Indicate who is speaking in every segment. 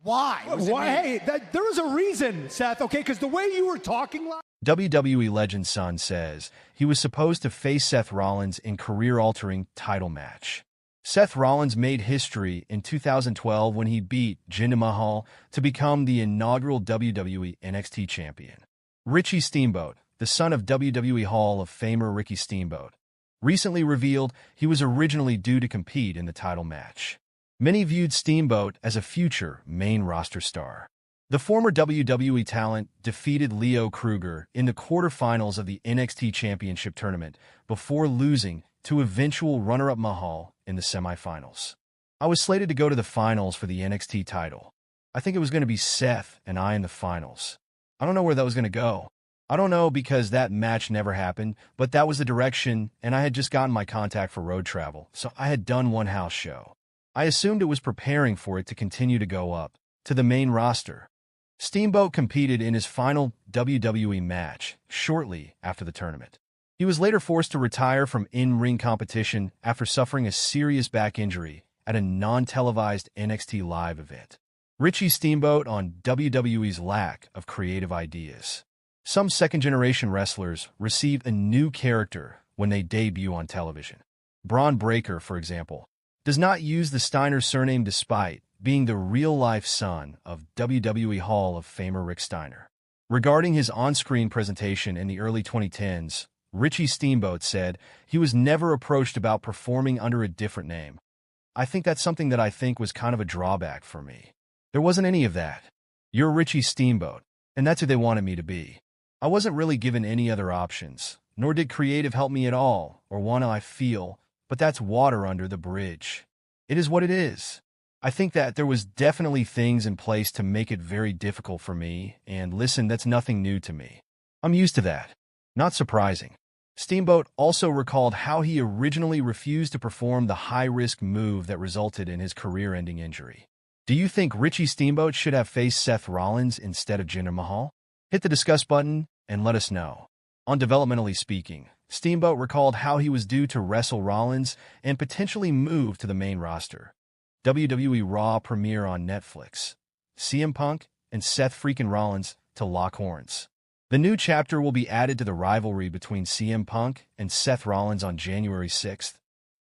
Speaker 1: Why?
Speaker 2: Why? Hey, there was a reason, Seth, okay? Because the way you were talking...
Speaker 3: WWE legend Son says he was supposed to face Seth Rollins in career-altering title match. Seth Rollins made history in 2012 when he beat Jinder Mahal to become the inaugural WWE NXT Champion. Richie Steamboat, the son of WWE Hall of Famer Ricky Steamboat, recently revealed he was originally due to compete in the title match. Many viewed Steamboat as a future main roster star. The former WWE talent defeated Leo Kruger in the quarterfinals of the NXT Championship tournament before losing to eventual runner-up Mahal in the semifinals. I was slated to go to the finals for the NXT title. I think it was going to be Seth and I in the finals. I don't know where that was going to go. I don't know because that match never happened, but that was the direction, and I had just gotten my contact for road travel, so I had done one house show. I assumed it was preparing for it to continue to go up to the main roster. Steamboat competed in his final WWE match shortly after the tournament. He was later forced to retire from in-ring competition after suffering a serious back injury at a non-televised NXT Live event. Richie Steamboat on WWE's lack of creative ideas. Some second-generation wrestlers receive a new character when they debut on television. Braun Breaker, for example, does not use the Steiner surname despite being the real-life son of WWE Hall of Famer Rick Steiner. Regarding his on-screen presentation in the early 2010s, Richie Steamboat said he was never approached about performing under a different name. I think that's something that I think was kind of a drawback for me. There wasn't any of that. You're Richie Steamboat, and that's who they wanted me to be. I wasn't really given any other options, nor did creative help me at all, or want I feel, but that's water under the bridge. It is what it is. I think that there was definitely things in place to make it very difficult for me, and listen, that's nothing new to me. I'm used to that. Not surprising. Steamboat also recalled how he originally refused to perform the high-risk move that resulted in his career-ending injury. Do you think Richie Steamboat should have faced Seth Rollins instead of Jinder Mahal? Hit the discuss button and let us know. On Developmentally Speaking, Steamboat recalled how he was due to wrestle Rollins and potentially move to the main roster. WWE Raw premiere on Netflix. CM Punk and Seth freaking Rollins to lock horns. The new chapter will be added to the rivalry between CM Punk and Seth Rollins on January 6,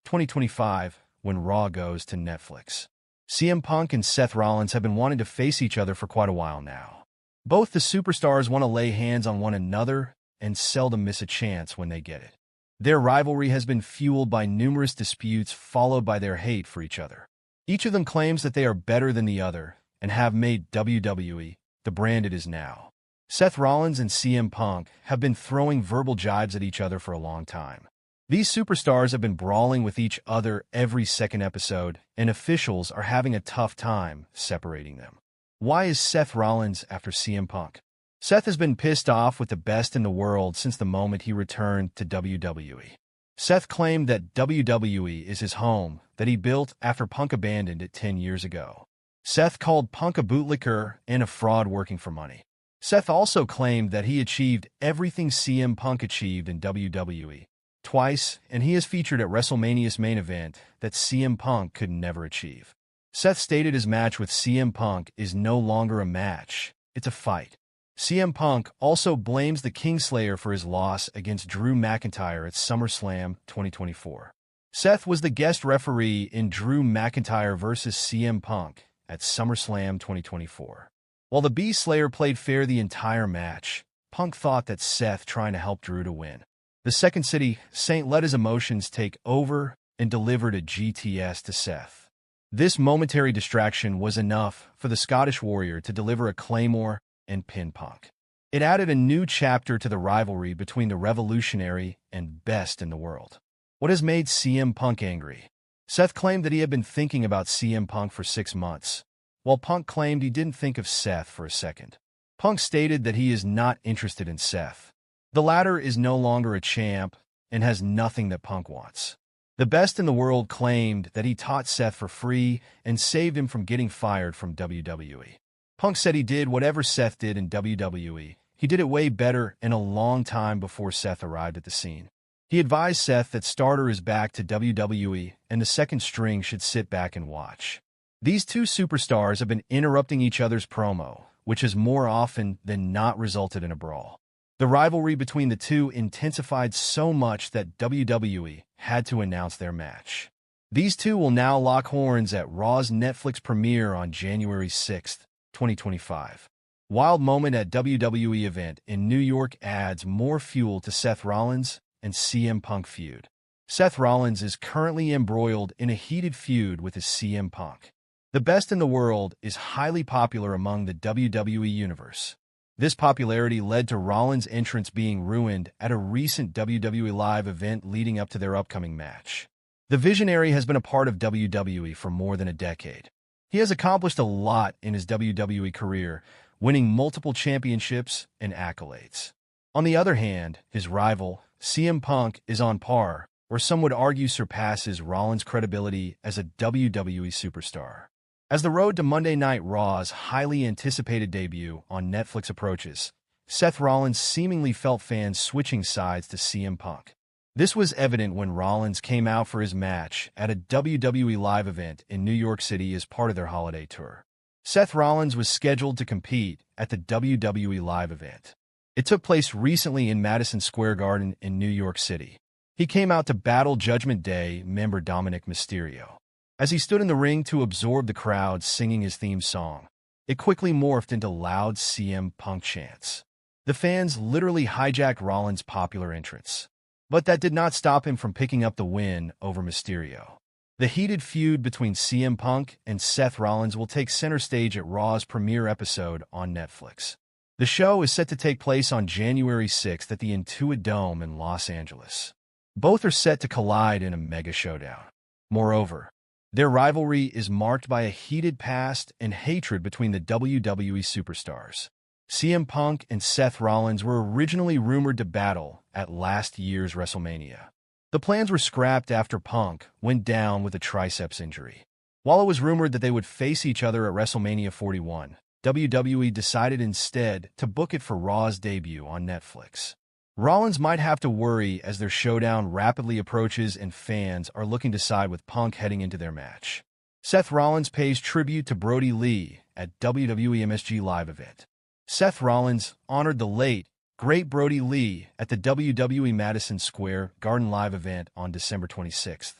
Speaker 3: 2025, when Raw goes to Netflix. CM Punk and Seth Rollins have been wanting to face each other for quite a while now. Both the superstars want to lay hands on one another and seldom miss a chance when they get it. Their rivalry has been fueled by numerous disputes followed by their hate for each other. Each of them claims that they are better than the other and have made WWE the brand it is now. Seth Rollins and CM Punk have been throwing verbal jibes at each other for a long time. These superstars have been brawling with each other every second episode, and officials are having a tough time separating them. Why is Seth Rollins after CM Punk? Seth has been pissed off with the best in the world since the moment he returned to WWE. Seth claimed that WWE is his home that he built after Punk abandoned it 10 years ago. Seth called Punk a bootlicker and a fraud working for money. Seth also claimed that he achieved everything CM Punk achieved in WWE twice, and he is featured at WrestleMania's main event that CM Punk could never achieve. Seth stated his match with CM Punk is no longer a match, it's a fight. CM Punk also blames the Kingslayer for his loss against Drew McIntyre at SummerSlam 2024. Seth was the guest referee in Drew McIntyre vs. CM Punk at SummerSlam 2024. While the B-Slayer played fair the entire match, Punk thought that Seth trying to help Drew to win. The Second City Saint let his emotions take over and delivered a GTS to Seth. This momentary distraction was enough for the Scottish Warrior to deliver a Claymore and pin Punk. It added a new chapter to the rivalry between the revolutionary and best in the world. What has made CM Punk angry? Seth claimed that he had been thinking about CM Punk for 6 months, while Punk claimed he didn't think of Seth for a second. Punk stated that he is not interested in Seth. The latter is no longer a champ and has nothing that Punk wants. The best in the world claimed that he taught Seth for free and saved him from getting fired from WWE. Punk said he did whatever Seth did in WWE. He did it way better and a long time before Seth arrived at the scene. He advised Seth that Starter is back to WWE and the second string should sit back and watch. These two superstars have been interrupting each other's promo, which has more often than not resulted in a brawl. The rivalry between the two intensified so much that WWE had to announce their match. These two will now lock horns at Raw's Netflix premiere on January 6, 2025. Wild moment at WWE event in New York adds more fuel to Seth Rollins and CM Punk feud. Seth Rollins is currently embroiled in a heated feud with his CM Punk. The best in the world is highly popular among the WWE universe. This popularity led to Rollins' entrance being ruined at a recent WWE Live event leading up to their upcoming match. The Visionary has been a part of WWE for more than a decade. He has accomplished a lot in his WWE career, winning multiple championships and accolades. On the other hand, his rival, CM Punk, is on par, or some would argue surpasses Rollins' credibility as a WWE superstar. As the road to Monday Night Raw's highly anticipated debut on Netflix approaches, Seth Rollins seemingly felt fans switching sides to CM Punk. This was evident when Rollins came out for his match at a WWE Live event in New York City as part of their holiday tour. Seth Rollins was scheduled to compete at the WWE Live event. It took place recently in Madison Square Garden in New York City. He came out to battle Judgment Day member Dominic Mysterio. As he stood in the ring to absorb the crowd singing his theme song, it quickly morphed into loud CM Punk chants. The fans literally hijacked Rollins' popular entrance. But that did not stop him from picking up the win over Mysterio. The heated feud between CM Punk and Seth Rollins will take center stage at Raw's premiere episode on Netflix. The show is set to take place on January 6th at the Intuit Dome in Los Angeles. Both are set to collide in a mega showdown. Moreover, their rivalry is marked by a heated past and hatred between the WWE superstars. CM Punk and Seth Rollins were originally rumored to battle at last year's WrestleMania. The plans were scrapped after Punk went down with a triceps injury. While it was rumored that they would face each other at WrestleMania 41, WWE decided instead to book it for Raw's debut on Netflix. Rollins might have to worry as their showdown rapidly approaches and fans are looking to side with Punk heading into their match. Seth Rollins pays tribute to Brody Lee at WWE MSG Live event. Seth Rollins honored the late, great Brody Lee at the WWE Madison Square Garden Live event on December 26th.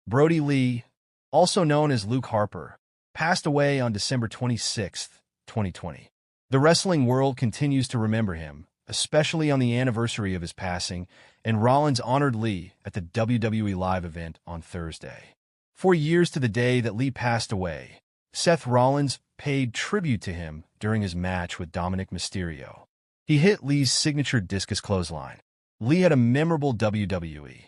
Speaker 3: Brody Lee, also known as Luke Harper, passed away on December 26th, 2020. The wrestling world continues to remember him, especially on the anniversary of his passing, and Rollins honored Lee at the WWE Live event on Thursday. 4 years to the day that Lee passed away, Seth Rollins paid tribute to him during his match with Dominic Mysterio. He hit Lee's signature discus clothesline. Lee had a memorable WWE